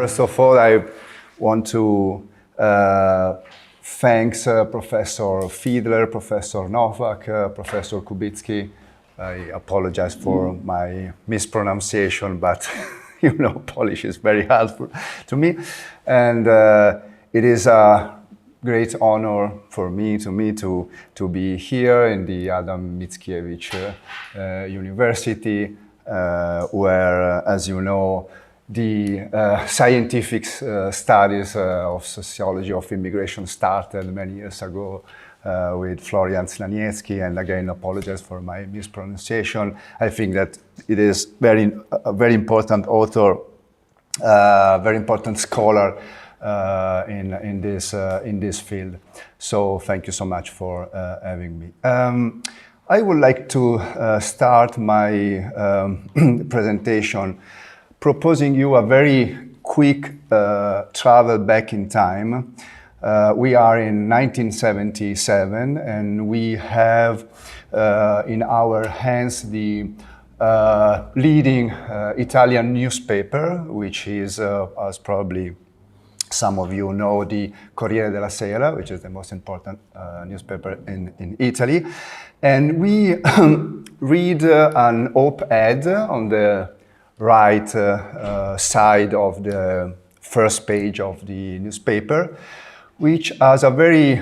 First of all, I want to thank Professor Fiedler, Professor Novak, Professor Kubicki. I apologize for my mispronunciation, but you know, Polish is very helpful to me. And it is a great honor for me to be here in the Adam Mickiewicz University, where, as you know, the scientific studies of sociology of immigration started many years ago with Florian Znaniecki, and again, apologize for my mispronunciation. I think that it is a very important author, very important scholar in this field. So thank you so much for having me. I would like to start my presentation proposing you a very quick travel back in time. We are in 1977, and we have in our hands the leading Italian newspaper, which is, as probably some of you know, the Corriere della Sera, which is the most important newspaper in Italy. And we read an op-ed on the right side of the first page of the newspaper, which has a very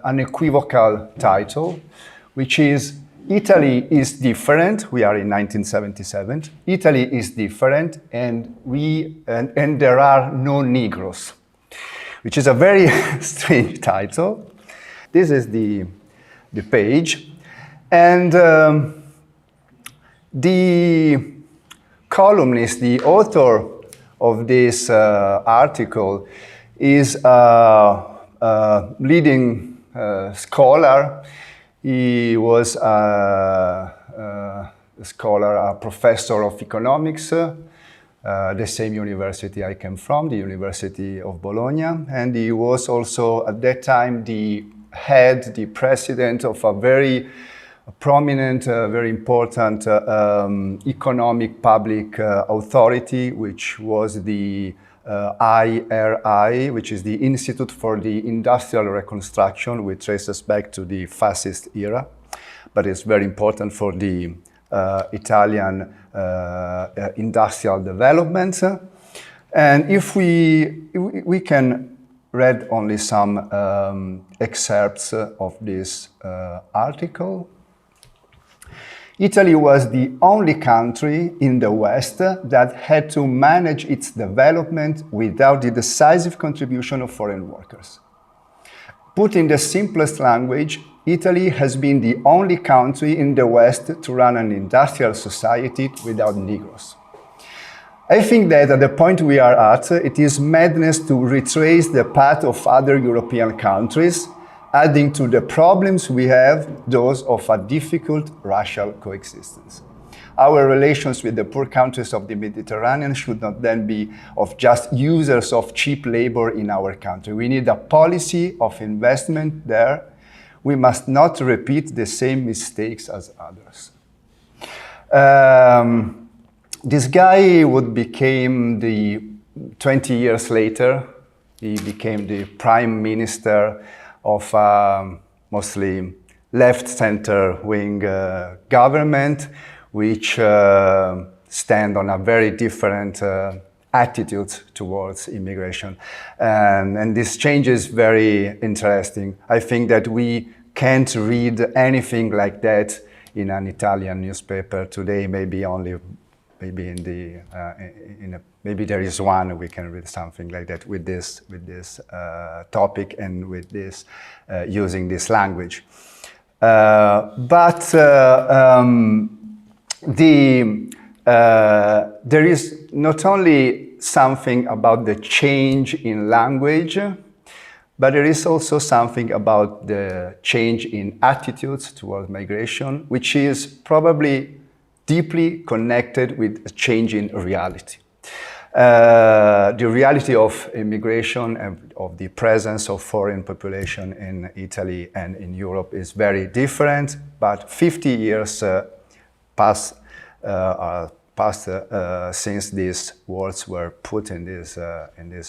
unequivocal title, which is "Italy is different." We are in 1977. Italy is different, and there are no Negroes, which is a very strange title. This is the page, and the columnist, the author of this article, is a leading scholar. He was a scholar, a professor of economics, the same university I came from, the University of Bologna. And he was also, at that time, the president of a very prominent, very important economic public authority, which was the IRI, which is the Institute for the Industrial Reconstruction, which traces back to the fascist era, but it's very important for the Italian industrial development. And if we can read only some excerpts of this article. Italy was the only country in the West that had to manage its development without the decisive contribution of foreign workers. Put in the simplest language, Italy has been the only country in the West to run an industrial society without Negroes. I think that at the point we are at, it is madness to retrace the path of other European countries, adding to the problems we have those of a difficult racial coexistence. Our relations with the poor countries of the Mediterranean should not then be of just users of cheap labor in our country. We need a policy of investment there. We must not repeat the same mistakes as others. This guy would become 20 years later, he became the prime minister of mostly left-center wing government, which stand on a very different attitude towards immigration. And this change is very interesting. I think that we can't read anything like that in an Italian newspaper today, maybe maybe there is one we can read something like that with this topic and with this using this language. But there is not only something about the change in language, but there is also something about the change in attitudes towards migration, which is probably deeply connected with a change in reality. The reality of immigration and of the presence of foreign population in Italy and in Europe is very different, but 50 years passed since these words were put in this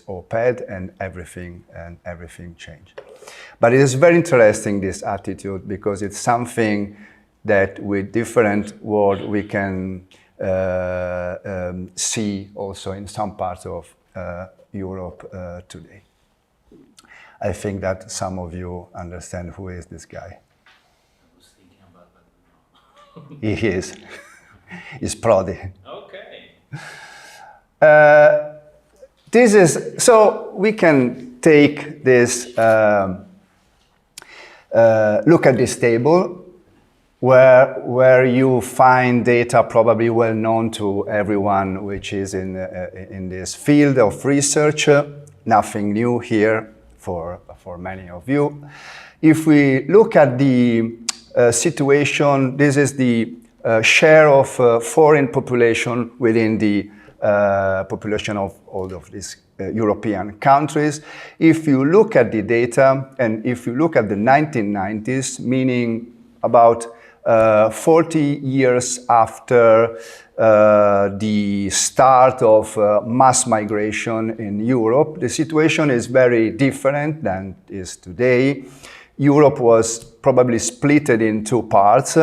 op-ed, and everything changed. But it is very interesting, this attitude, because it's something that with different words we can see also in some parts of Europe today. I think that some of you understand who is this guy. I was thinking about that. He is. He's Prodi. Okay. This is, so we can take this, look at this table where you find data probably well known to everyone which is in this field of research. Nothing new here for many of you. If we look at the situation, this is the share of foreign population within the population of all of these European countries. If you look at the data, and if you look at the 1990s, meaning about 40 years after the start of mass migration in Europe, the situation is very different than it is today. Europe was probably split in two parts.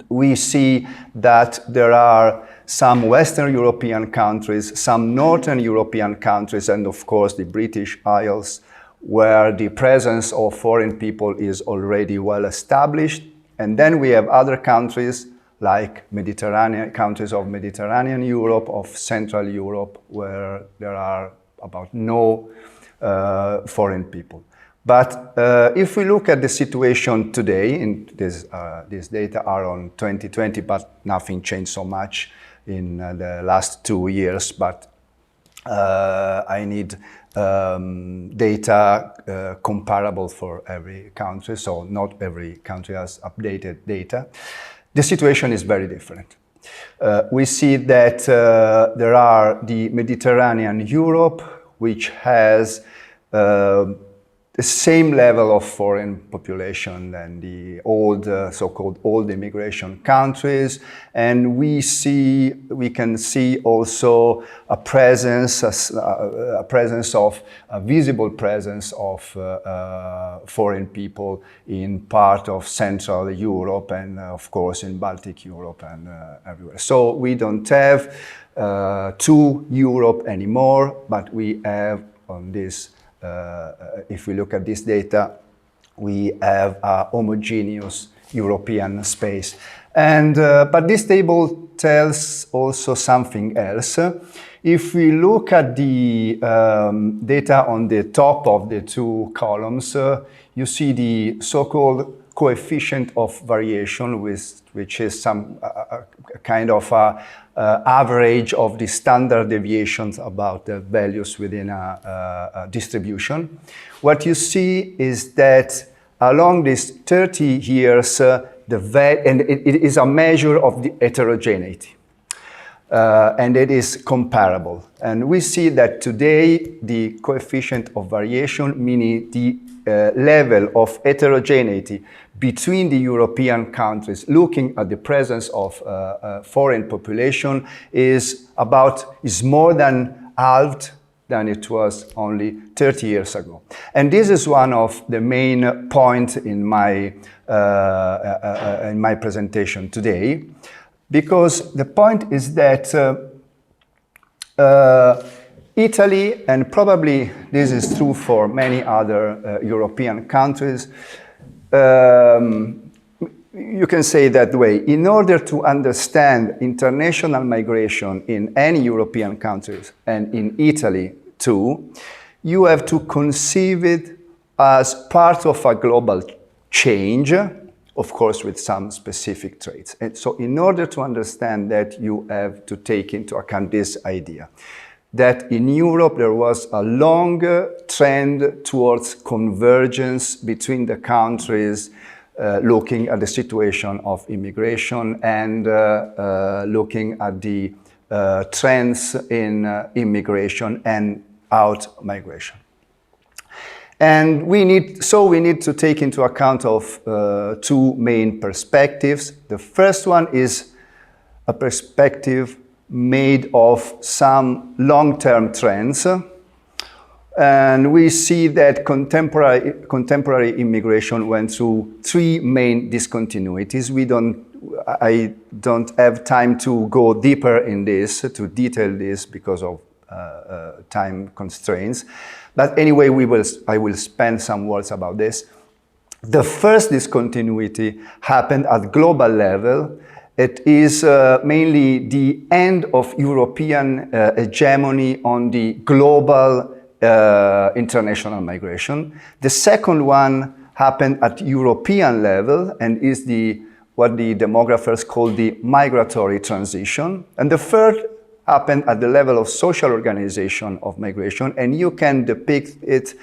We see that there are some Western European countries, some Northern European countries, and of course the British Isles, where the presence of foreign people is already well established. And then we have other countries like Mediterranean countries of Mediterranean Europe, of Central Europe, where there are about no foreign people. But if we look at the situation today, in this, these data are on 2020, but nothing changed so much in the last 2 years. But I need data comparable for every country, so not every country has updated data. The situation is very different. We see that there are the Mediterranean Europe, which has the same level of foreign population than the old, so-called old immigration countries, and we can see also a visible presence of foreign people in part of Central Europe and, of course, in Baltic Europe and everywhere. So we don't have two Europe anymore, but we have on this. If we look at this data, we have a homogeneous European space. And, but this table tells also something else. If we look at the data on the top of the two columns, you see the so-called coefficient of variation, which is some kind of average of the standard deviations about the values within a distribution. What you see is that along these 30 years, and it is a measure of the heterogeneity. And it is comparable. And we see that today the coefficient of variation, meaning the level of heterogeneity between the European countries, looking at the presence of foreign population, is more than halved than it was only 30 years ago. And this is one of the main points in my presentation today, because the point is that Italy, and probably this is true for many other European countries, you can say that way. In order to understand international migration in any European countries, and in Italy too, you have to conceive it as part of a global change, of course with some specific traits. And so in order to understand that, you have to take into account this idea that in Europe there was a long trend towards convergence between the countries, looking at the situation of immigration and looking at the trends in immigration and out migration. And we need to take into account of two main perspectives. The first one is a perspective made of some long-term trends. And we see that contemporary immigration went through three main discontinuities. I don't have time to go deeper in this, to detail this because of time constraints. But anyway, I will spend some words about this. The first discontinuity happened at global level. It is mainly the end of European hegemony on the global international migration. The second one happened at European level and is what the demographers call the migratory transition. And the third happened at the level of social organization of migration, and you can depict it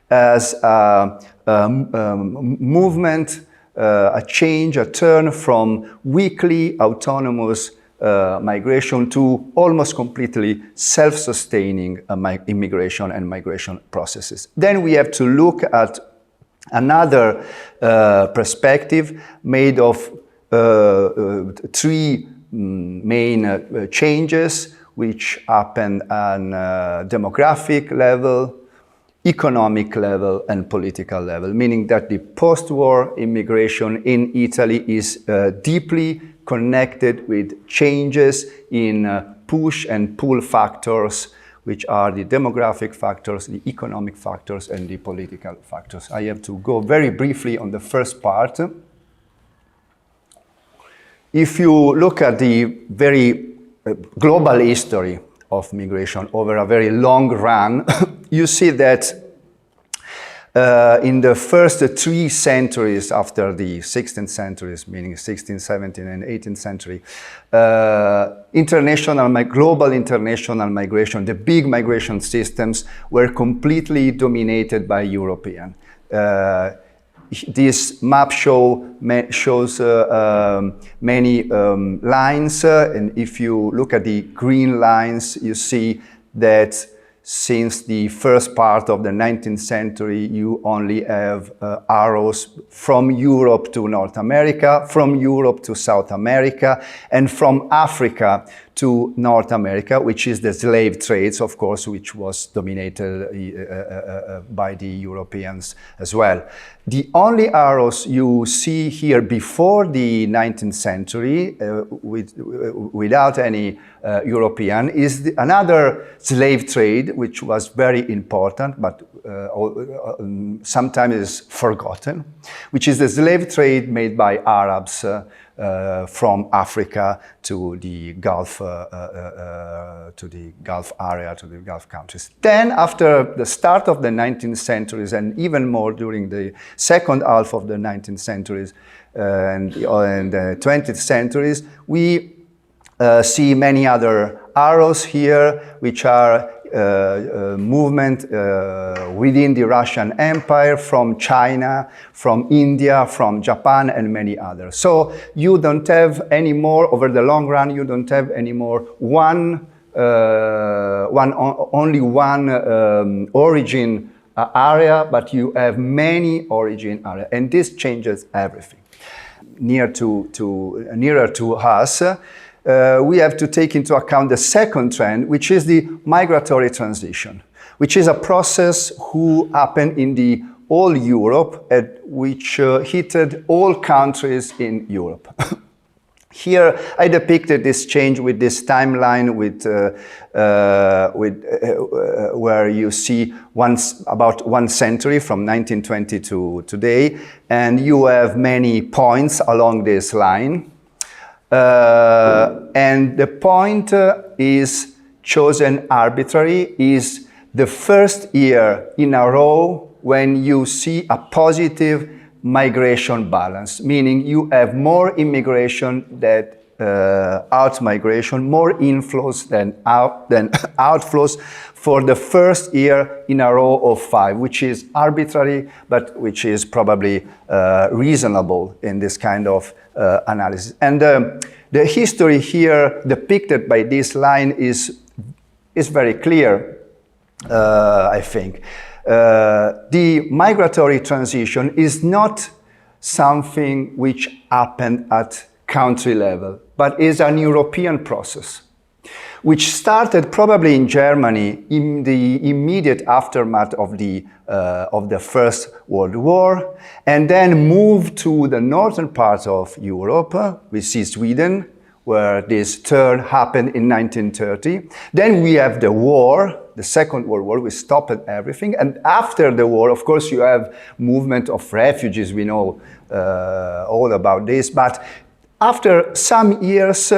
as a movement, a change, a turn from weakly autonomous migration to almost completely self-sustaining immigration and migration processes. Then we have to look at another perspective made of three main changes which happen on demographic level, economic level, and political level, meaning that the post-war immigration in Italy is deeply connected with changes in push and pull factors, which are the demographic factors, the economic factors, and the political factors. I have to go very briefly on the first part. If you look at the very global history of migration over a very long run, you see that in the first 3 centuries after the 16th centuries, meaning 16th, 17th, and 18th century, global international migration, the big migration systems were completely dominated by European. This map shows many lines, and if you look at the green lines, you see that since the first part of the 19th century, you only have arrows from Europe to North America, from Europe to South America, and from Africa to North America, which is the slave trades, of course, which was dominated by the Europeans as well. The only arrows you see here before the 19th century, without any European, is another slave trade, which was very important, but sometimes is forgotten, which is the slave trade made by Arabs from Africa to the Gulf area, to the Gulf countries. Then, after the start of the 19th centuries, and even more during the second half of the 19th centuries and the 20th centuries, we see many other arrows here, which are movement within the Russian Empire, from China, from India, from Japan, and many others. So you don't have any more, over the long run, you don't have any more only one origin area, but you have many origin areas, and this changes everything. Nearer to us, we have to take into account the second trend, which is the migratory transition, which is a process who happened in the all Europe, which hit all countries in Europe. Here, I depicted this change with this timeline, where you see about 1 century from 1920 to today, and you have many points along this line. And the point is chosen arbitrary, is the first year in a row when you see a positive migration balance, meaning you have more immigration than out-migration, more inflows than outflows for the first year in a row of 5, which is arbitrary, but which is probably reasonable in this kind of analysis. And the history here depicted by this line is very clear, I think. The migratory transition is not something which happened at country level, but is an European process, which started probably in Germany in the immediate aftermath of the First World War, and then moved to the northern part of Europe. We see Sweden, where this turn happened in 1930. Then we have the war, the Second World War, we stopped everything. And after the war, of course, you have movement of refugees, we know all about this. But after some years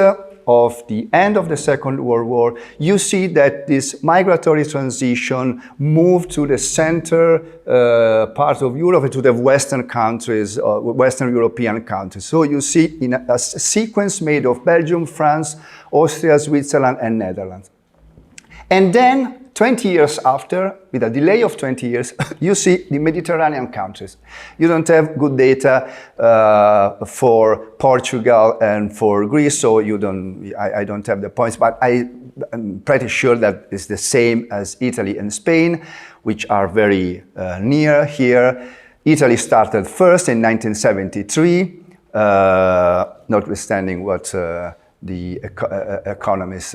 of the end of the Second World War, you see that this migratory transition moved to the center part of Europe, to the Western countries, Western European countries. So you see in a sequence made of Belgium, France, Austria, Switzerland, and Netherlands. And then 20 years after, with a delay of 20 years, you see the Mediterranean countries. You don't have good data for Portugal and for Greece, so I don't have the points, but I'm pretty sure that it's the same as Italy and Spain, which are very near here. Italy started first in 1973, notwithstanding what the economists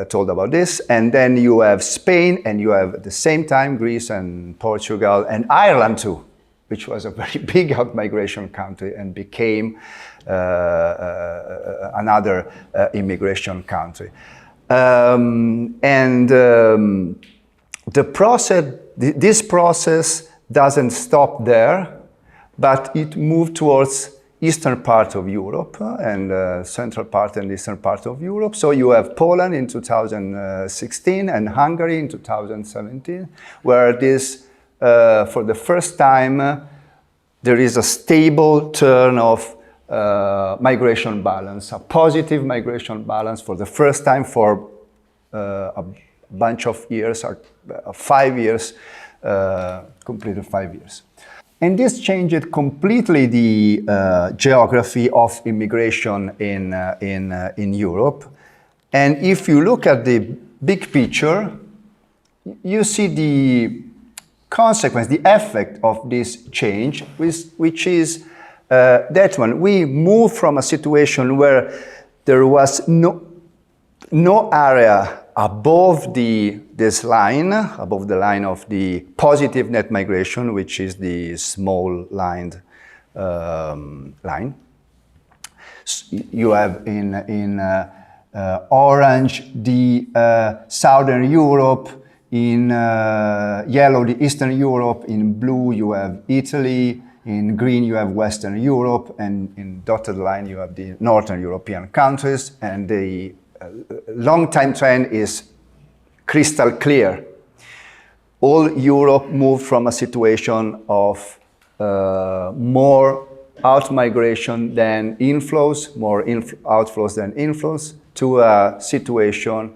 told about this, and then you have Spain, and you have at the same time Greece and Portugal and Ireland too, which was a very big out-migration country and became another immigration country. This process doesn't stop there, but it moved towards eastern part of Europe and central part and eastern part of Europe. So you have Poland in 2016 and Hungary in 2017, where this, for the first time, there is a stable turn of migration balance, a positive migration balance for the first time for a bunch of years, 5 years, completed 5 years. And this changed completely the geography of immigration in Europe. And if you look at the big picture, you see the consequence, the effect of this change, which is that one. We moved from a situation where there was no area above this line, above the line of the positive net migration, which is the small lined line. You have in orange the Southern Europe, in yellow the Eastern Europe, in blue you have Italy, in green you have Western Europe, and in dotted line you have the Northern European countries, and the long-time trend is crystal clear. All Europe moved from a situation of more out-migration than inflows, more outflows than inflows, to a situation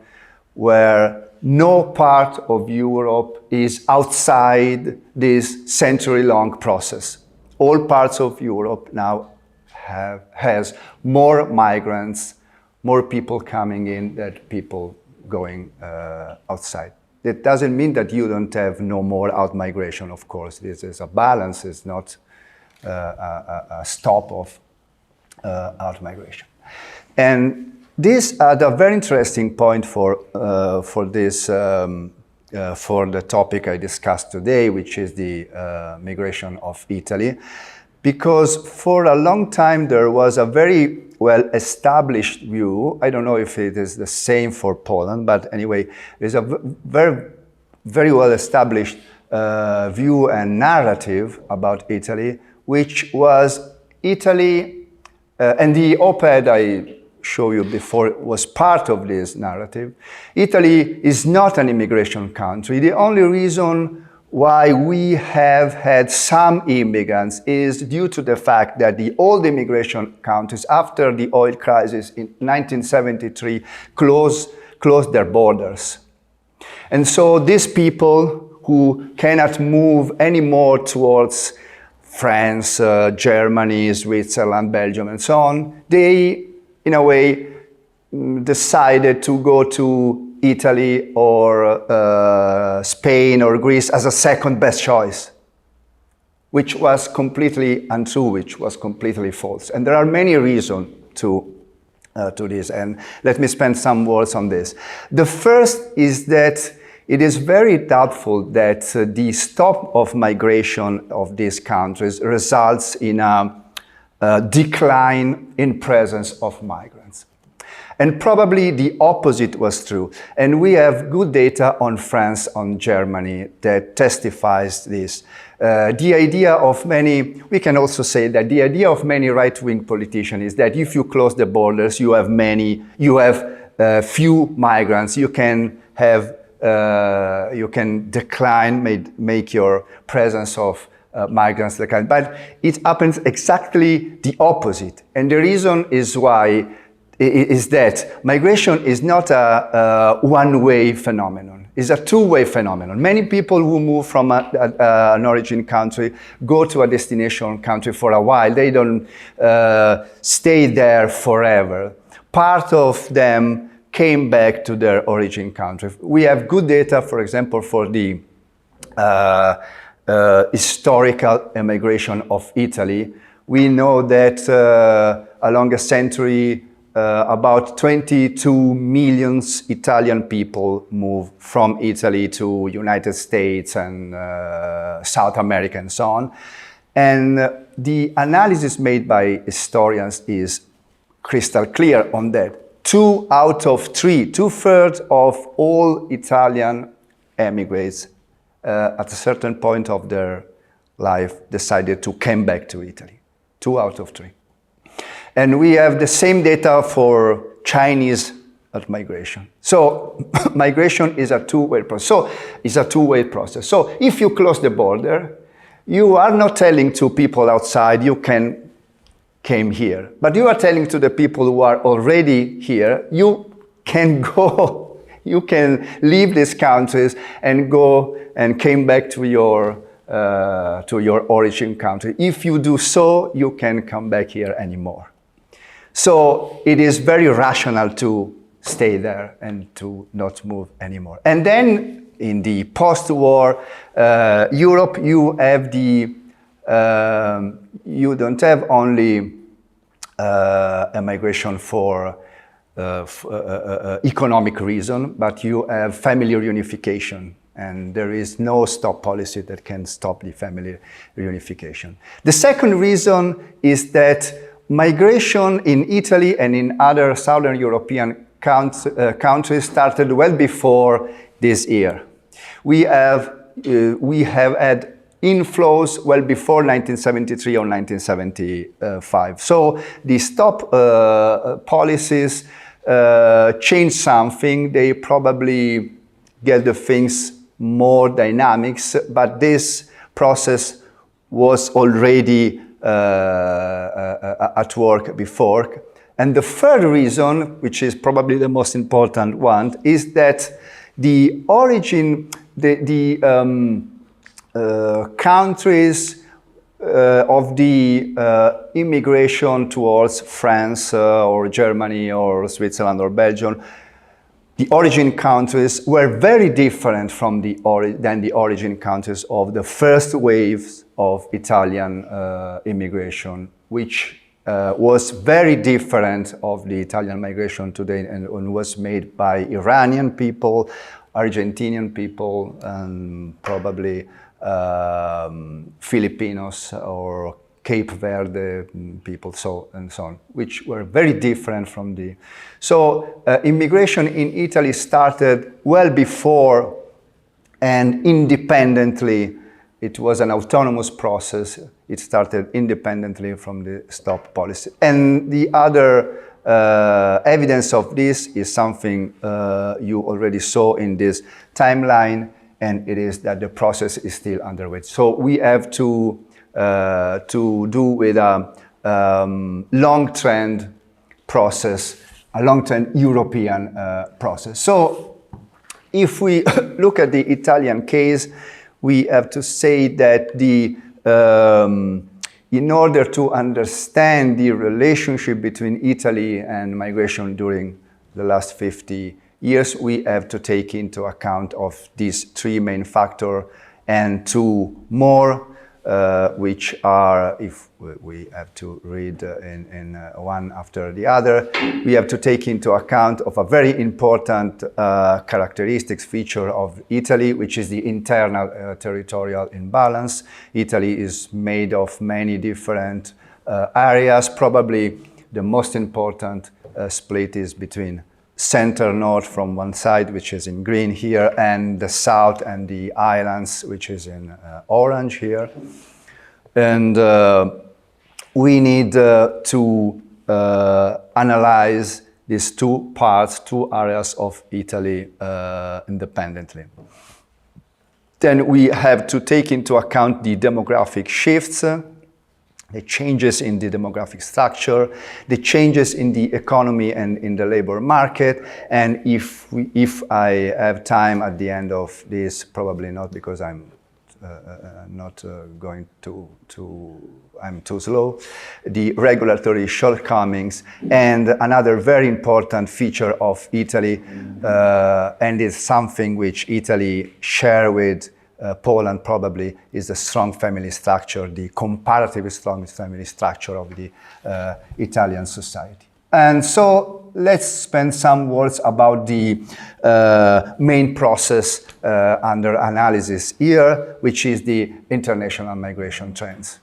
where no part of Europe is outside this century-long process. All parts of Europe now has more migrants, more people coming in than people going outside. It doesn't mean that you don't have no more out-migration, of course. This is a balance, it's not a stop of out-migration. And this is a very interesting point for the topic I discussed today, which is the migration of Italy. Because for a long time there was a very well-established view. I don't know if it is the same for Poland, but anyway, there's a very, very well-established view and narrative about Italy, which was Italy, and the op-ed I showed you before was part of this narrative. Italy is not an immigration country. The only reason why we have had some immigrants is due to the fact that the old immigration countries, after the oil crisis in 1973, closed their borders. And so these people who cannot move anymore towards France, Germany, Switzerland, Belgium, and so on, they, in a way, decided to go to Italy or Spain or Greece as a second best choice. which was completely untrue, which was completely false. And there are many reasons to this, and let me spend some words on this. The first is that it is very doubtful that the stop of migration of these countries results in a decline in presence of migrants. And probably the opposite was true. And we have good data on France, on Germany, that testifies this. The idea of many, we can also say that the idea of many right-wing politicians is that if you close the borders, you have few migrants, you can decline, make your presence of migrants decline. But it happens exactly the opposite. And the reason is that migration is not a one-way phenomenon. It's a two-way phenomenon. Many people who move from an origin country go to a destination country for a while. They don't stay there forever. Part of them came back to their origin country. We have good data, for example, for the historical immigration of Italy. We know that along a century, about 22 million Italian people moved from Italy to United States and South America and so on. And the analysis made by historians is crystal clear on that. 2 out of 3, 2/3 of all Italian emigrants at a certain point of their life decided to come back to Italy. 2 out of 3. And we have the same data for Chinese migration. So migration is a two-way process. So if you close the border, you are not telling to people outside you can came here, but you are telling to the people who are already here, you can go, you can leave these countries and go and came back to your origin country. If you do so, you can come back here anymore. So it is very rational to stay there and to not move anymore. And then in the post-war Europe, you have you don't have only a migration for economic reason, but you have family reunification. And there is no stop policy that can stop the family reunification. The second reason is that migration in Italy and in other Southern European countries started well before this year. We have had inflows well before 1973 or 1975. So the stop policies changed something. They probably get the things more dynamics, but this process was already at work before. And the third reason, which is probably the most important one, is that the origin, countries of the immigration towards France or Germany or Switzerland or Belgium, the origin countries were very different from than the origin countries of the first waves of Italian immigration, which was very different of the Italian migration today and was made by Iranian people, Argentinian people, and probably Filipinos or Cape Verde people, and so on, which were very different from the... So immigration in Italy started well before and independently. It was an autonomous process. It started independently from the stop policy. And the other evidence of this is something you already saw in this timeline, and it is that the process is still underway. So we have to do with a long trend process, a long trend European process. So if we look at the Italian case, we have to say that in order to understand the relationship between Italy and migration during the last 50 years, we have to take into account of these three main factors and two more. which are, if we have to read in one after the other, we have to take into account of a very important characteristics feature of Italy, which is the internal territorial imbalance. Italy is made of many different areas. Probably the most important split is between center north from one side, which is in green here, and the south and the islands, which is in orange here. And we need to analyze these two parts, two areas of Italy independently. Then we have to take into account the demographic shifts, the changes in the demographic structure, the changes in the economy and in the labor market. And if I have time at the end of this, probably not, because I'm not going I'm too slow, the regulatory shortcomings. And another very important feature of Italy, and is something which Italy share with Poland probably, is the strong family structure, the comparatively strong family structure of the Italian society. And so let's spend some words about the main process under analysis here, which is the international migration trends.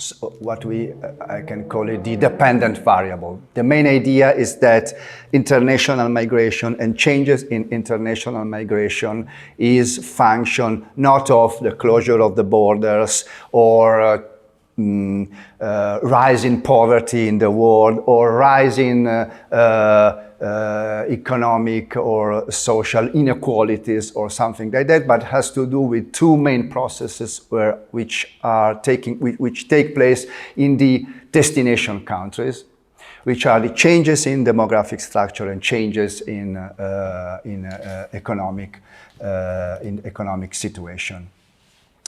So what I can call it the dependent variable. The main idea is that international migration and changes in international migration is function not of the closure of the borders or rise in poverty in the world or rise in economic or social inequalities or something like that, but has to do with two main processes which take place in the destination countries, which are the changes in demographic structure and changes in economic situation,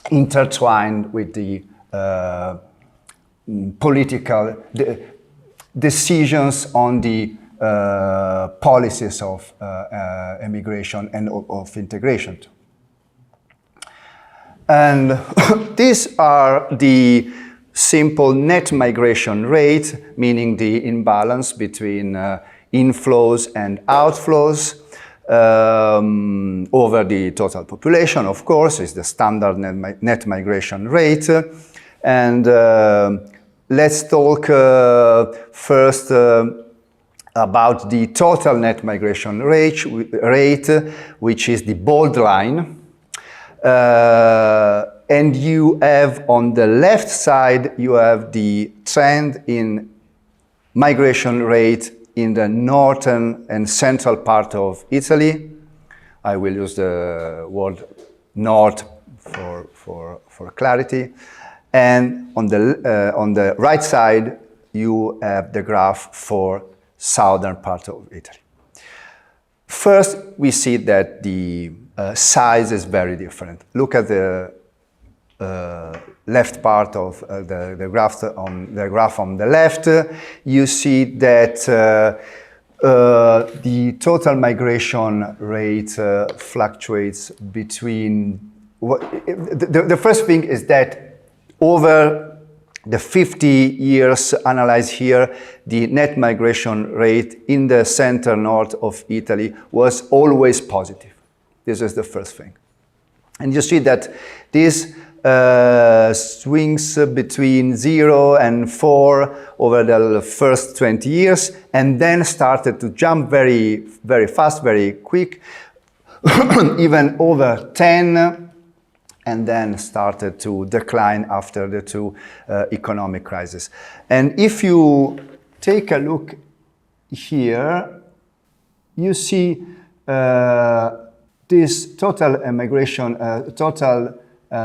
intertwined with the political decisions on the policies of immigration and of integration. And these are the simple net migration rate, meaning the imbalance between inflows and outflows over the total population, of course, is the standard net migration rate. And let's talk first about the total net migration rate, which is the bold line. And you have on the left side, you have the trend in migration rate in the northern and central part of Italy. I will use the word north for clarity. And on the right side, you have the graph for southern part of Italy. First, we see that the size is very different. Look at the left part of the graph on the left. You see that the total migration rate fluctuates between. The first thing is that over the 50 years analyzed here, the net migration rate in the center north of Italy was always positive. This is the first thing. And you see that this swings between 0 and 4 over the first 20 years, and then started to jump very, very fast, very quick, even over 10, and then started to decline after the two economic crises. And if you take a look here, you see this total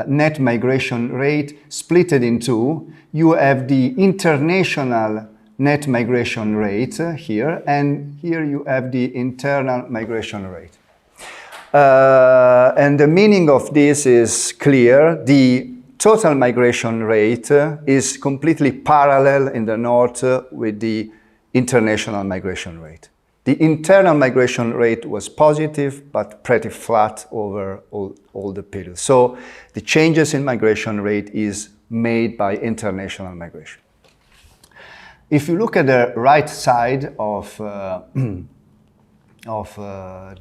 net migration rate split in two. You have the international net migration rate here, and here you have the internal migration rate. And the meaning of this is clear. The total migration rate is completely parallel in the north with the international migration rate. The internal migration rate was positive, but pretty flat over all the period. So the changes in migration rate is made by international migration. If you look at the right side of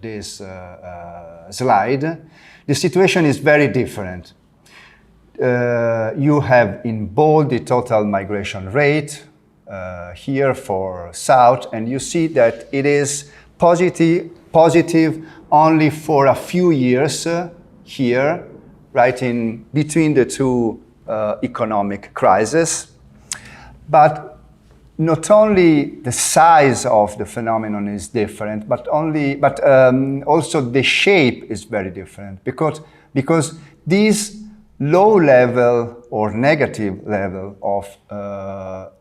this slide, the situation is very different. You have in bold the total migration rate here for south, and you see that it is positive only for a few years here, right in between the two economic crises. But not only the size of the phenomenon is different, but also the shape is very different, because this low level or negative level of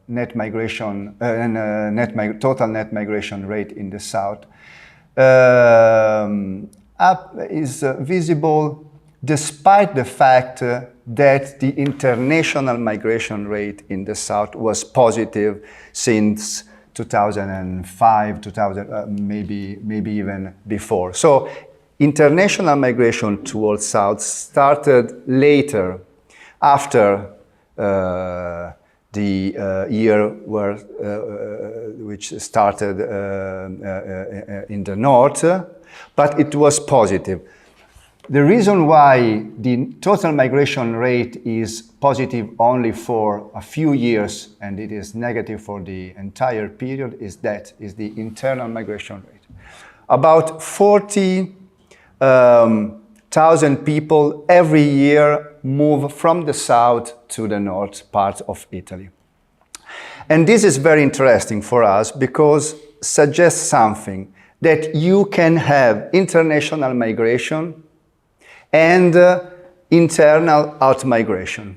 net migration and total net migration rate in the south is visible despite the fact that the international migration rate in the south was positive since 2005, maybe even before. So international migration towards south started later, after the year which started in the north, but it was positive. The reason why the total migration rate is positive only for a few years and it is negative for the entire period is the internal migration rate. About 40,000 people every year move from the south to the north part of Italy. And this is very interesting for us because it suggests something, that you can have international migration and internal out-migration.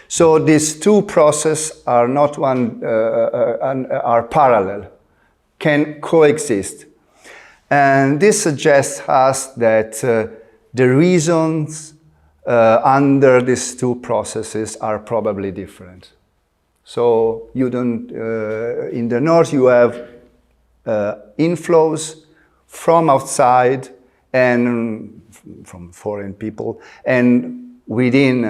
So these two processes are not are parallel, can coexist. And this suggests us that the reasons under these two processes are probably different. So you don't, in the north you have inflows from outside and from foreign people, and within,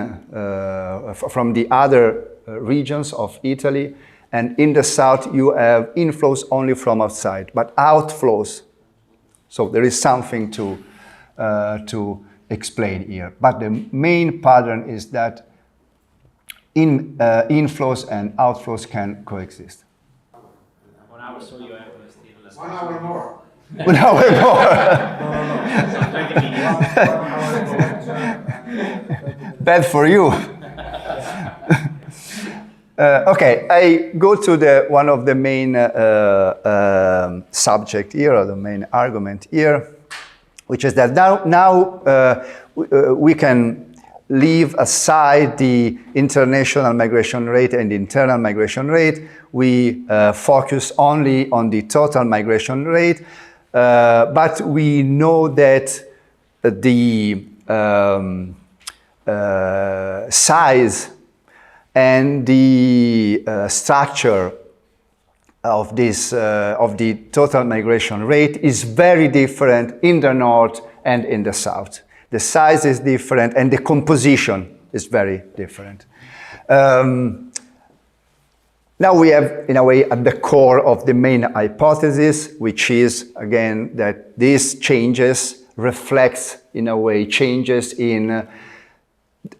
from the other regions of Italy, and in the south you have inflows only from outside, but outflows. So there is something to explain here. But the main pattern is that inflows and outflows can coexist. 1 hour, so you have still less. 1 hour more. 1 hour more. So 20 minutes. Bad for you. Okay, I go to one of the main subject here, or the main argument here, which is that now we can leave aside the international migration rate and the internal migration rate. We focus only on the total migration rate, but we know that the size and the structure of this of the total migration rate is very different in the north and in the south. The size is different and the composition is very different. Now we have, in a way, at the core of the main hypothesis, which is, again, that these changes reflects, in a way, changes in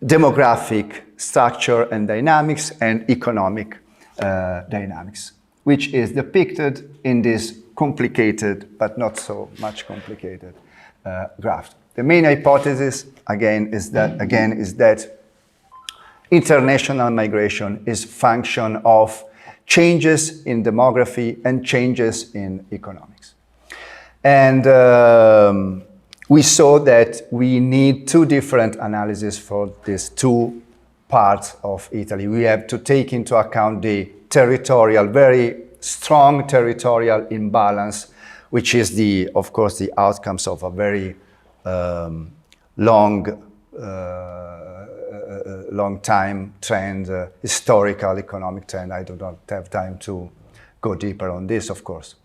demographic structure and dynamics and economic dynamics, which is depicted in this complicated, but not so much complicated graph. The main hypothesis, again, is that international migration is function of changes in demography and changes in economics. And we saw that we need two different analyses for these two parts of Italy. We have to take into account the territorial, very strong territorial imbalance, which is of course, the outcomes of a very long time trend, historical economic trend. I do not have time to go deeper on this, of course.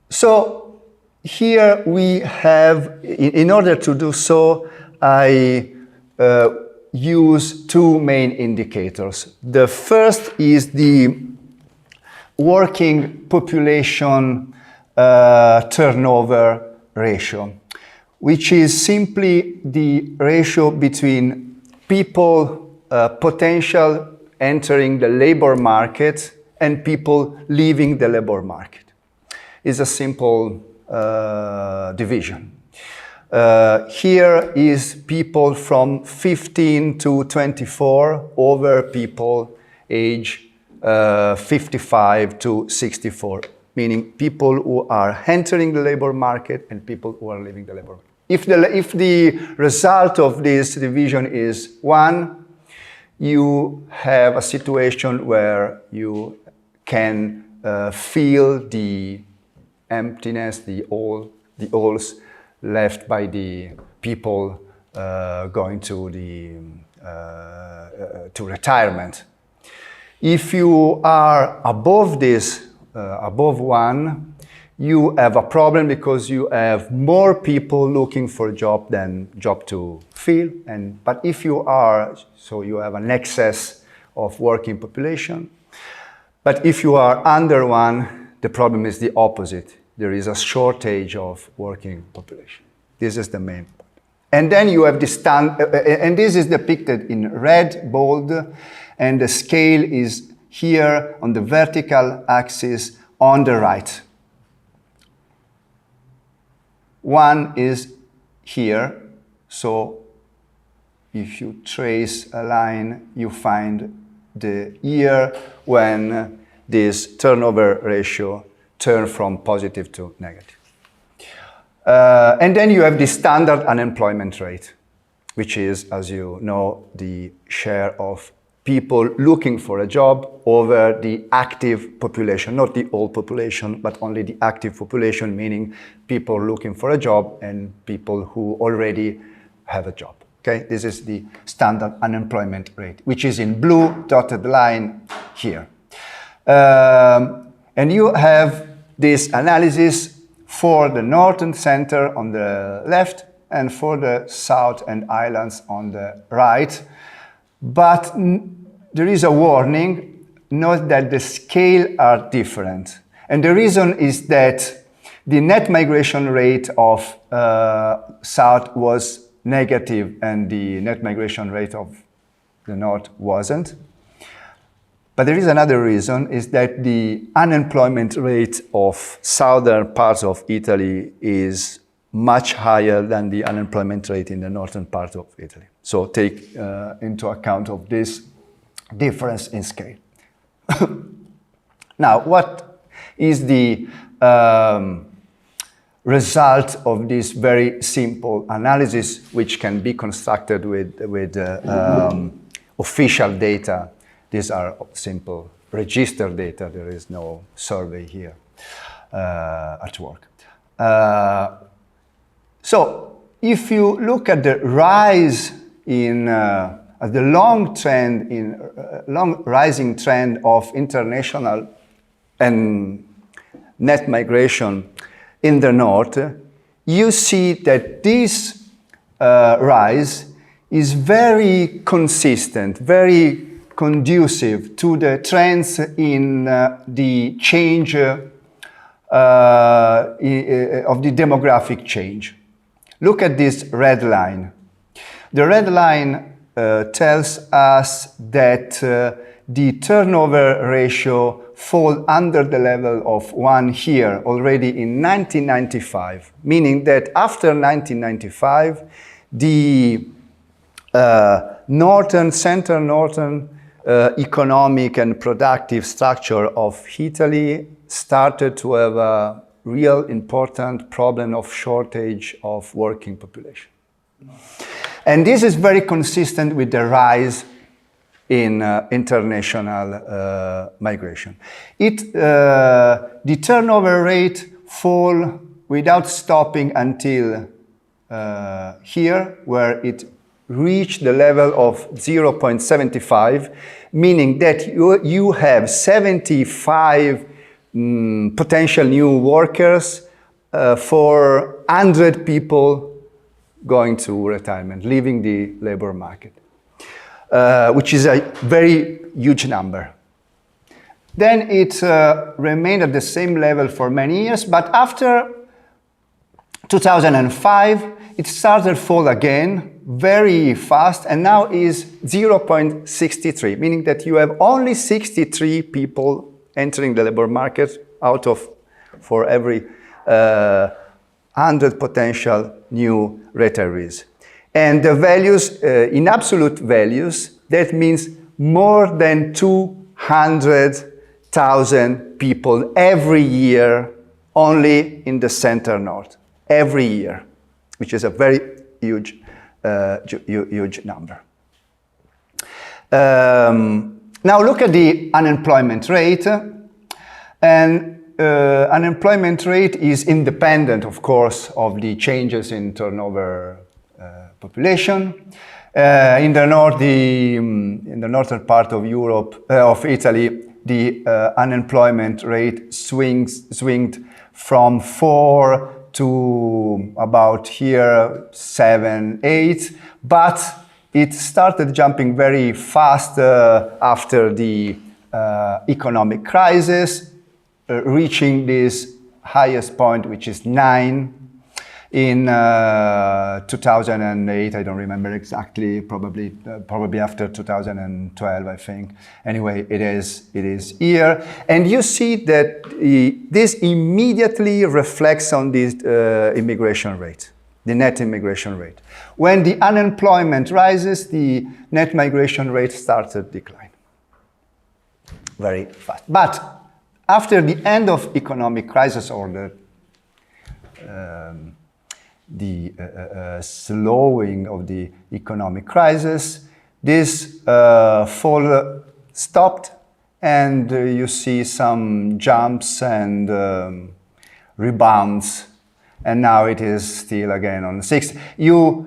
So here we have, in order to do so, I use two main indicators. The first is the working population turnover ratio, which is simply the ratio between people potential entering the labor market and people leaving the labor market. It's a simple division. Here is people from 15 to 24 over people age 55 to 64, meaning people who are entering the labor market and people who are leaving the labor market. If the result of this division is 1, you have a situation where you can feel the emptiness, the holes left by the people going to retirement. If you are above this, above 1, you have a problem because you have more people looking for a job than job to fill. But if you are, so you have an excess of working population. But if you are under 1, the problem is the opposite. There is a shortage of working population. This is the main point. And then you have this, and this is depicted in red, bold, and the scale is here on the vertical axis on the right. 1 is here, so if you trace a line, you find the year when this turnover ratio turned from positive to negative. And then you have the standard unemployment rate, which is, as you know, the share of people looking for a job over the active population, not the whole population, but only the active population, meaning people looking for a job and people who already have a job. Okay, this is the standard unemployment rate, which is in blue dotted line here. And you have this analysis for the northern center on the left and for the south and islands on the right. But there is a warning, note that the scale are different. And the reason is that the net migration rate of south was negative and the net migration rate of the north wasn't. But there is another reason, is that the unemployment rate of southern parts of Italy is much higher than the unemployment rate in the northern part of Italy. So take into account of this difference in scale. Now, what is the result of this very simple analysis, which can be constructed with official data? These are simple register data. There is no survey here at work. So if you look at the rise in the long rising trend of international and net migration in the north, you see that this rise is very consistent, very conducive to the trends in the change of the demographic change. Look at this red line. The red line tells us that the turnover ratio fall under the level of 1 here already in 1995, meaning that after 1995, the center-northern economic and productive structure of Italy started to have a real important problem of shortage of working population. And this is very consistent with the rise in international migration. The turnover rate fall without stopping until here, where it reach the level of 0.75, meaning that you have 75 potential new workers for 100 people going to retirement, leaving the labor market, which is a very huge number. Then it remained at the same level for many years, but after 2005, it started to fall again very fast, and now is 0.63, meaning that you have only 63 people entering the labor market out of for every 100 potential new retirees. And the values, in absolute values, that means more than 200,000 people every year only in the center north, every year, which is a very huge number. Now look at the unemployment rate, and unemployment rate is independent, of course, of the changes in turnover population. In the northern part of Europe, of Italy, the unemployment rate swinged from 4 to about here 7, 8, but it started jumping very fast after the economic crisis, reaching this highest point, which is 9 in 2008. I don't remember exactly, probably after 2012, I think. Anyway, it is here, and you see that this immediately reflects on this immigration rate, the net immigration rate. When the unemployment rises, the net migration rate starts to decline very fast. But after the end of economic crisis, or the slowing of the economic crisis, this fall stopped, and you see some jumps and rebounds, and now it is still again on 6. You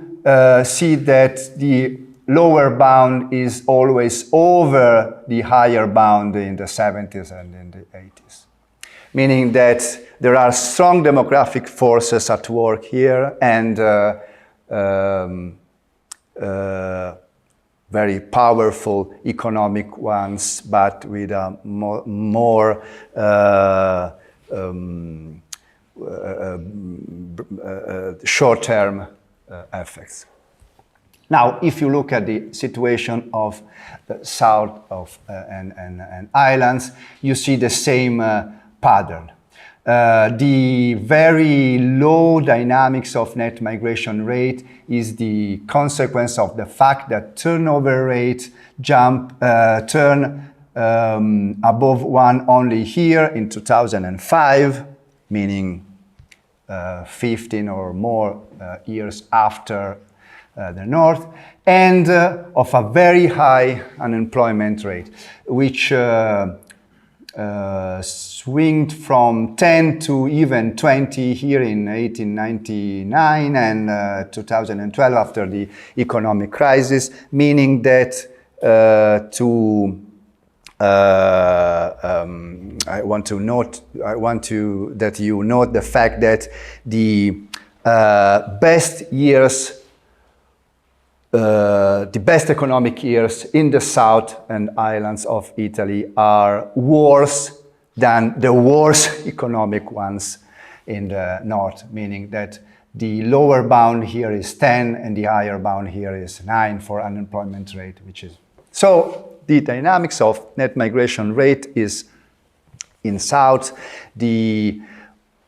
see that the lower bound is always over the higher bound in the 70s and in the 80s, meaning that there are strong demographic forces at work here, and very powerful economic ones, but with a more short-term effects. Now, if you look at the situation of the south of and islands, you see the same pattern. The very low dynamics of net migration rate is the consequence of the fact that turnover rate turn above 1 only here in 2005, meaning 15 or more years after the north, and of a very high unemployment rate, which swinged from 10 to even 20 here in 1899 and 2012 after the economic crisis, meaning that I want that you note the fact that the best years, the best economic years in the south and islands of Italy are worse than the worst economic ones in the north, meaning that the lower bound here is 10 and the higher bound here is 9 for unemployment rate, which is... So the dynamics of net migration rate is in south, the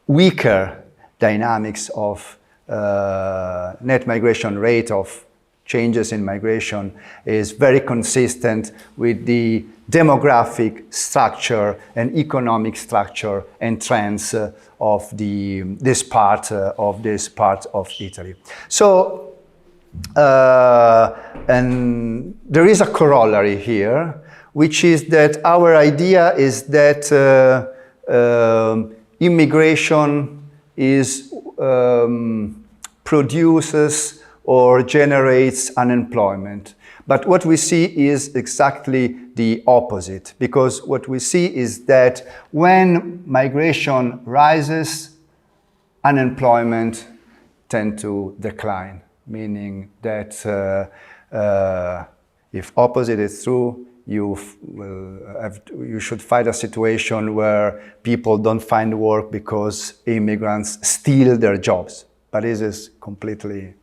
weaker dynamics of net migration rate of changes in migration is very consistent with the demographic structure and economic structure and trends of this part of Italy. So, and there is a corollary here, which is that our idea is that immigration produces or generates unemployment. But what we see is exactly the opposite, because what we see is that when migration rises, unemployment tends to decline, meaning that if opposite is true, you should find a situation where people don't find work because immigrants steal their jobs. But this is completely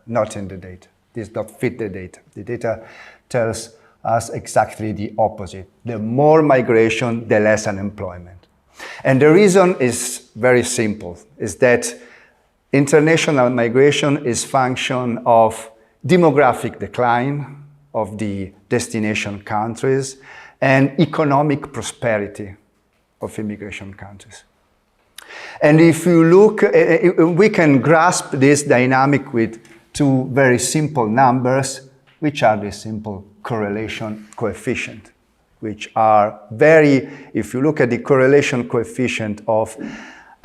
not in the data. This does not fit the data. The data tells us exactly the opposite. The more migration, the less unemployment. And the reason is very simple, is that international migration is function of demographic decline of the destination countries and economic prosperity of immigration countries. And if you look, we can grasp this dynamic with two very simple numbers, which are the simple correlation coefficient, which are very, if you look at the correlation coefficient of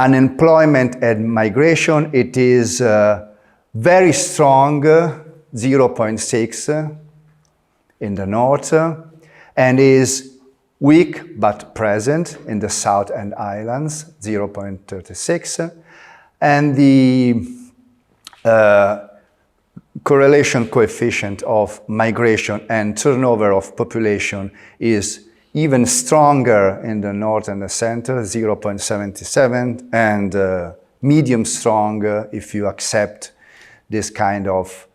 unemployment and migration, it is very strong, 0.6 in the north, and is weak but present in the south and islands, 0.36, and the correlation coefficient of migration and turnover of population is even stronger in the north and the center, 0.77, and medium strong if you accept this kind of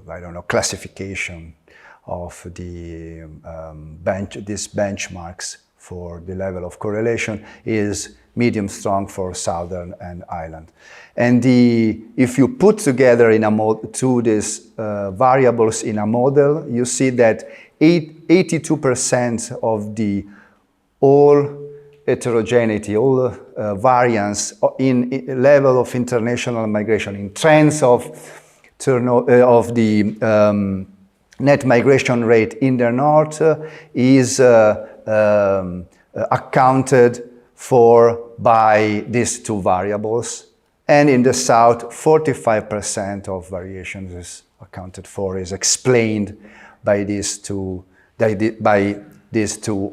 I don't know, classification of the these benchmarks for the level of correlation is medium strong for southern and island. And if you put together in a two these variables in a model, you see that 82% of the all heterogeneity, all variance in level of international migration, in trends of the net migration rate in the north is accounted for by these two variables. And in the south, 45% of variations is accounted for, is explained by these two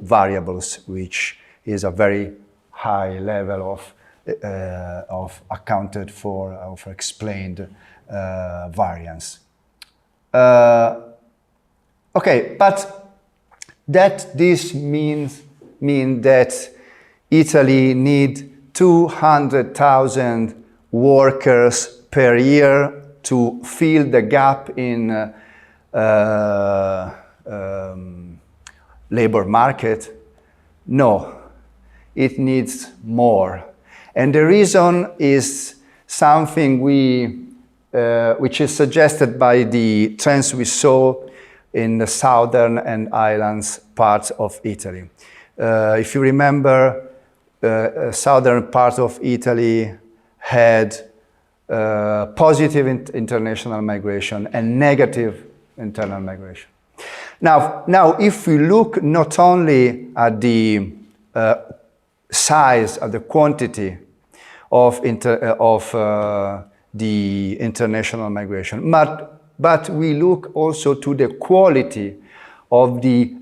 variables, which is a very high level of accounted for, of explained variance. Okay, but this mean that Italy need 200,000 workers per year to fill the gap in labor market? No, it needs more. And the reason is something which is suggested by the trends we saw in the southern and islands parts of Italy. If you remember, southern part of Italy had positive international migration and negative internal migration. Now, if we look not only at the size, at the quantity of the international migration, but we look also to the quality of the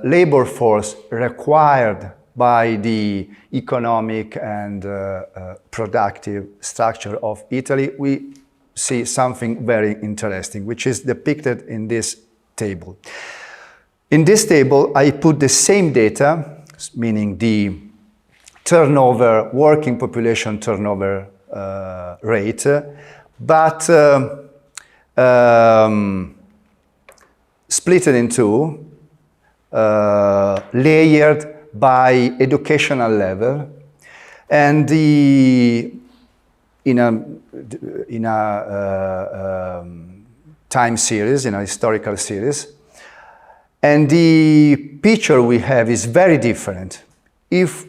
labor force required by the economic and productive structure of Italy, we see something very interesting, which is depicted in this table. In this table, I put the same data, meaning the turnover, working population turnover rate, but split it in two, layered by educational level, and in a time series, in a historical series. And the picture we have is very different. If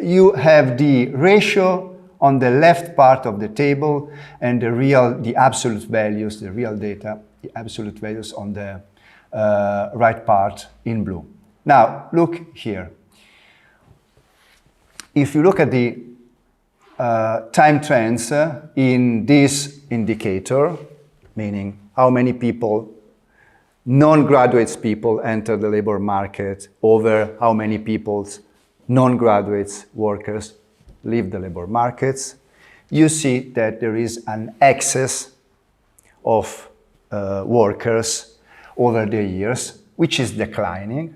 you have the ratio on the left part of the table and the absolute values, the real data, the absolute values on the right part in blue. Now, look here. If you look at the time trends in this indicator, meaning how many people, non-graduates people, enter the labor market over how many people, non-graduates workers, leave the labor markets, you see that there is an excess of workers over the years, which is declining.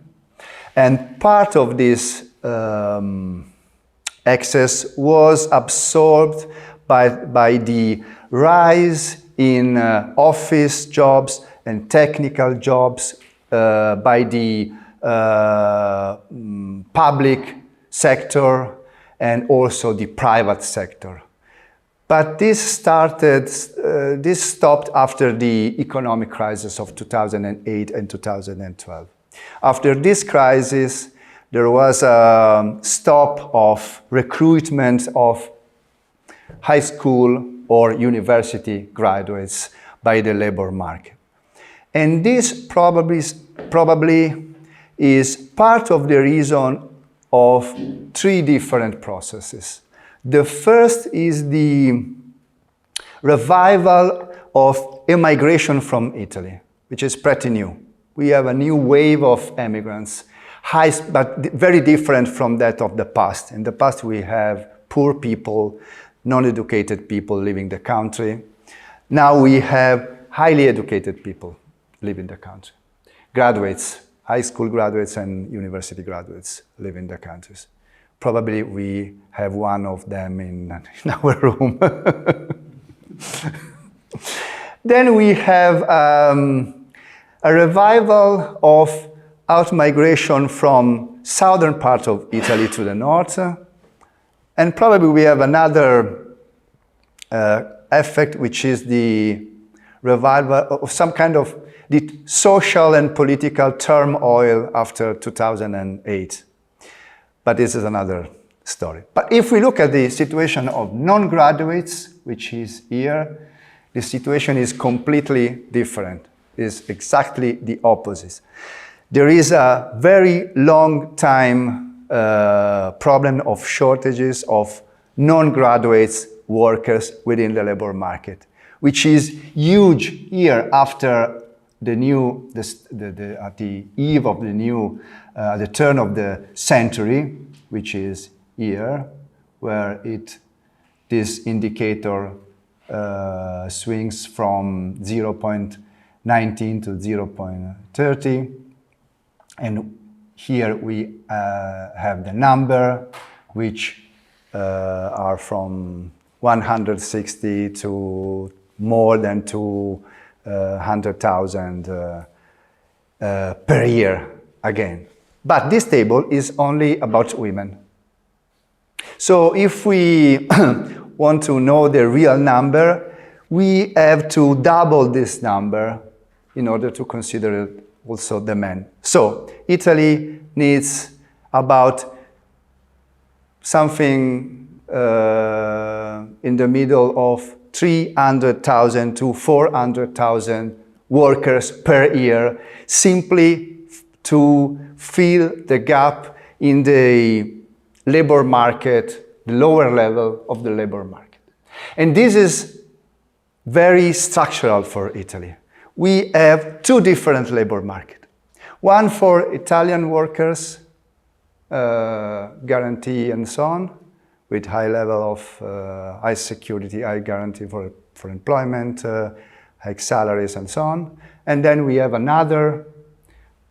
And part of this excess was absorbed by the rise in office jobs and technical jobs, by the public sector and also the private sector. But this stopped after the economic crisis of 2008 and 2012. After this crisis, there was a stop of recruitment of high school or university graduates by the labor market. And this probably is part of the reason of three different processes. The first is the revival of immigration from Italy, which is pretty new. We have a new wave of immigrants, but very different from that of the past. In the past, we have poor people, non-educated people leaving the country. Now we have highly educated people living the country. Graduates, high school graduates and university graduates live in the countries. Probably we have one of them in our room. Then we have a revival of out-migration from southern part of Italy to the north. And probably we have another effect, which is the revival of some kind of the social and political turmoil after 2008. But this is another story. But if we look at the situation of non-graduates, which is here, the situation is completely different. It is exactly the opposite. There is a very long time problem of shortages of non-graduates workers within the labor market, which is huge here after the at the eve of the new, the turn of the century, which is here, where this indicator swings from 0.19 to 0.30. And here we have the number, which are from 160 to more than 200,000 per year again. But this table is only about women. So if we want to know the real number, we have to double this number in order to consider also the men. So Italy needs about something in the middle of 300,000 to 400,000 workers per year, simply to fill the gap in the labor market, the lower level of the labor market. And this is very structural for Italy. We have two different labor markets. One for Italian workers, guarantee and so on, with high level of high security, high guarantee for employment, high salaries and so on. And then we have another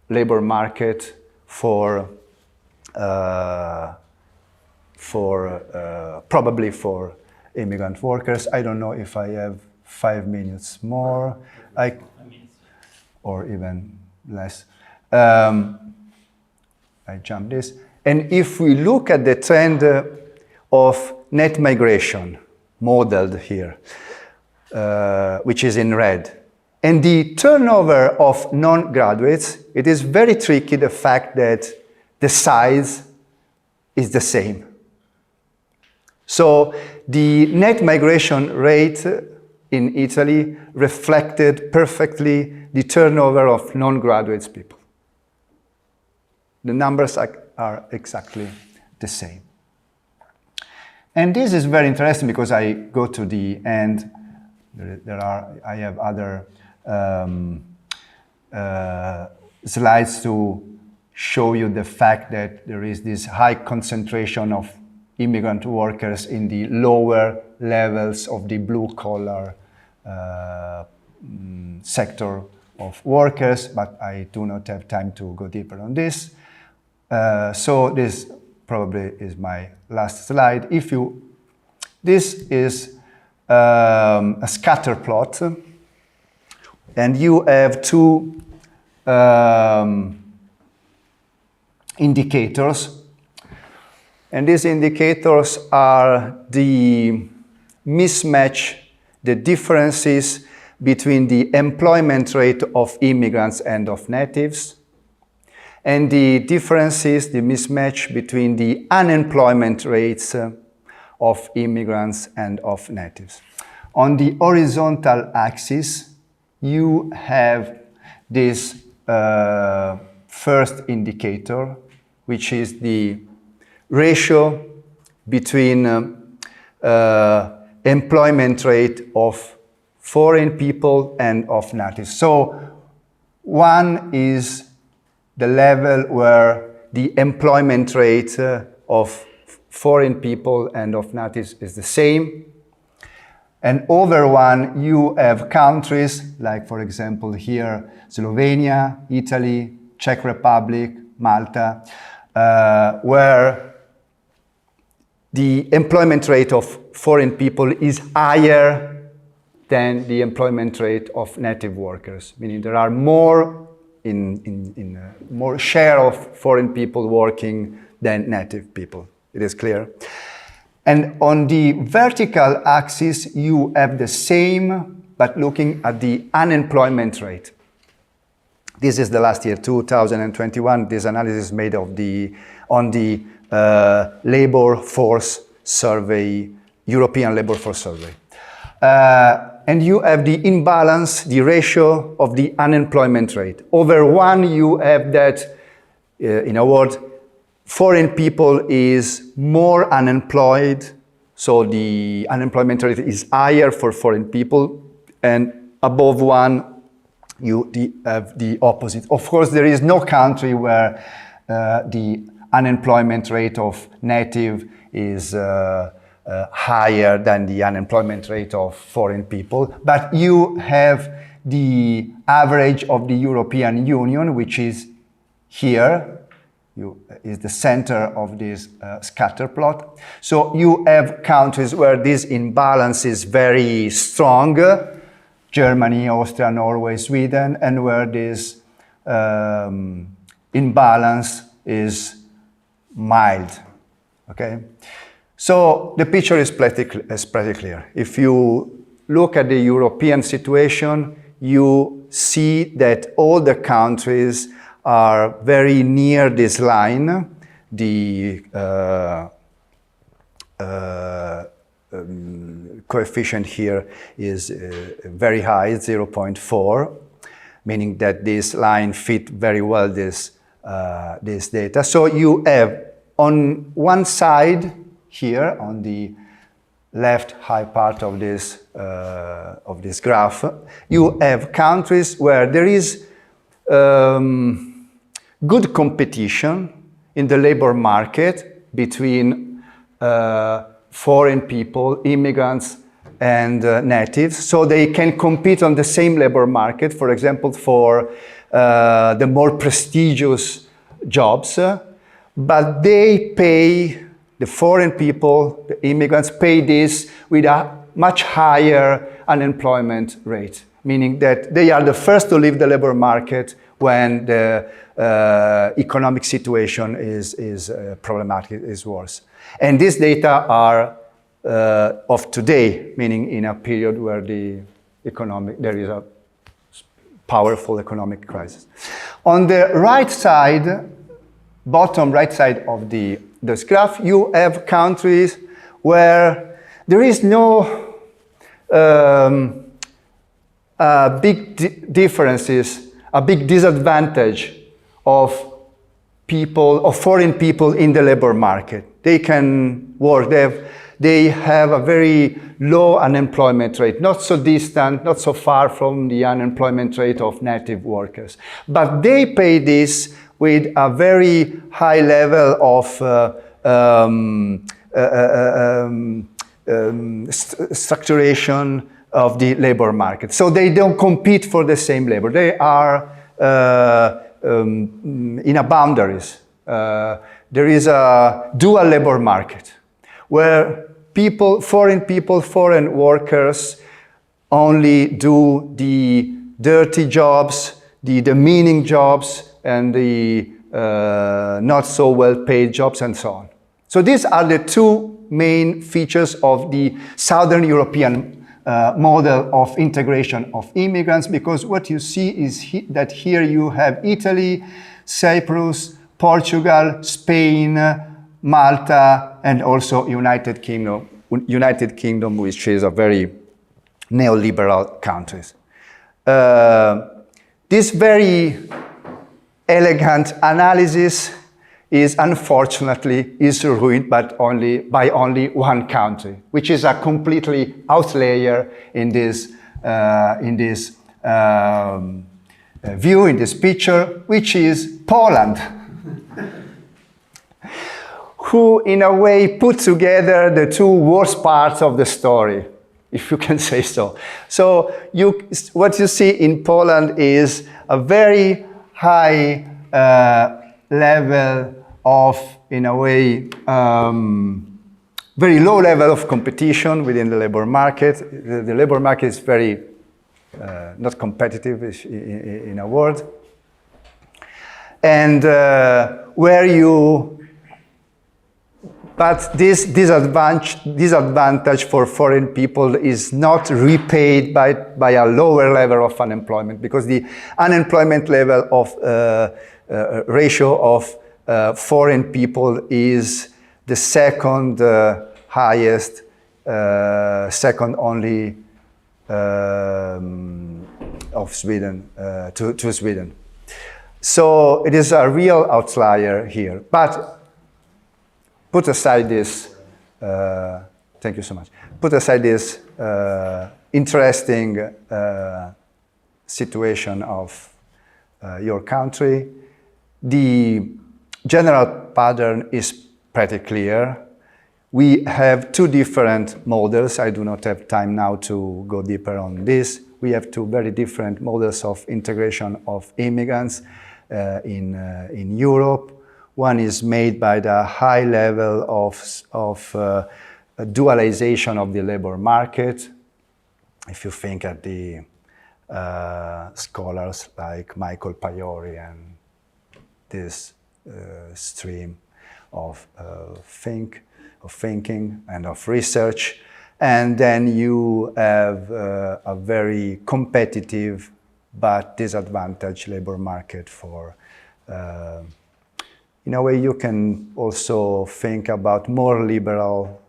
labor market for probably for immigrant workers. I don't know if I have 5 minutes more, or even less. I jump this. And if we look at the trend of net migration, modeled here, which is in red, and the turnover of non-graduates, it is very tricky, the fact that the size is the same. So the net migration rate in Italy reflected perfectly the turnover of non-graduates people. The numbers are exactly the same. And this is very interesting because I go to the end. I have other slides to show you the fact that there is this high concentration of immigrant workers in the lower levels of the blue-collar sector of workers, but I do not have time to go deeper on this. So this probably is my last slide. This is a scatter plot, and you have two indicators, and these indicators are the mismatch, the differences between the employment rate of immigrants and of natives, and the differences, the mismatch between the unemployment rates of immigrants and of natives. On the horizontal axis, you have this first indicator, which is the ratio between employment rate of foreign people and of natives. So one is the level where the employment rate of foreign people and of natives is the same. And over one, you have countries like, for example, here, Slovenia, Italy, Czech Republic, Malta, where the employment rate of foreign people is higher than the employment rate of native workers, meaning there are more more share of foreign people working than native people. It is clear. And on the vertical axis, you have the same, but looking at the unemployment rate. This is the last year, 2021. This analysis is made on the labor force survey, European labor force survey. And you have the imbalance, the ratio of the unemployment rate. Over one, you have that, in a word, foreign people is more unemployed, so the unemployment rate is higher for foreign people, and above one, you have the opposite. Of course, there is no country where the unemployment rate of native is higher than the unemployment rate of foreign people, but you have the average of the European Union, which is here, is the center of this scatter plot. So you have countries where this imbalance is very strong, Germany, Austria, Norway, Sweden, and where this imbalance is mild, okay? So the picture is pretty clear. If you look at the European situation, you see that all the countries are very near this line. The coefficient here is very high, 0.4, meaning that this line fit very well this data. So you have on one side here on the left high part of this graph, you have countries where there is good competition in the labor market between foreign people, immigrants, and natives, so they can compete on the same labor market, for example, for the more prestigious jobs, but they pay, the foreign people, the immigrants pay this with a much higher unemployment rate, meaning that they are the first to leave the labor market when the economic situation is problematic, is worse. And these data are of today, meaning in a period where there is a powerful economic crisis. On the right side, bottom right side of this graph, you have countries where there is no big differences, a big disadvantage of people, of foreign people in the labor market. They can work, they have they have a very low unemployment rate, not so distant, not so far from the unemployment rate of native workers. But they pay this with a very high level of structuration of the labor market. So they don't compete for the same labor. They are in a boundaries. There is a dual labor market where foreign workers only do the dirty jobs, the demeaning jobs, and the not so well paid jobs and so on. So these are the two main features of the Southern European model of integration of immigrants, because what you see is that here you have Italy, Cyprus, Portugal, Spain, Malta, and also United Kingdom, which is a very neoliberal country. This very elegant analysis is unfortunately ruined by only one country, which is a completely outlier in this view, in this picture, which is Poland, who in a way put together the two worst parts of the story, if you can say so. So what you see in Poland is a very high level of, in a way, very low level of competition within the labor market. The labor market is very not competitive in a word. And but this disadvantage for foreign people is not repaid by a lower level of unemployment, because the unemployment level of ratio of foreign people is the second highest, second only of Sweden, to Sweden. So it is a real outlier here. But put aside this, thank you so much. Put aside this interesting situation of your country. The general pattern is pretty clear. We have two different models. I do not have time now to go deeper on this. We have two very different models of integration of immigrants in Europe. One is made by the high level of dualization of the labor market. If you think at the scholars like Michael Paiori and this stream of thinking and of research, and then you have a very competitive but disadvantaged labor market for. In a way, you can also think about more liberal,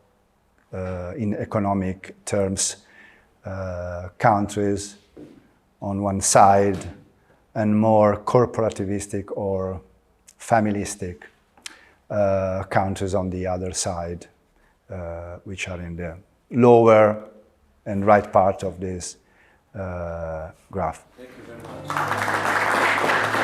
in economic terms, countries on one side, and more corporativistic or familistic countries on the other side, which are in the lower and right part of this graph. Thank you very much.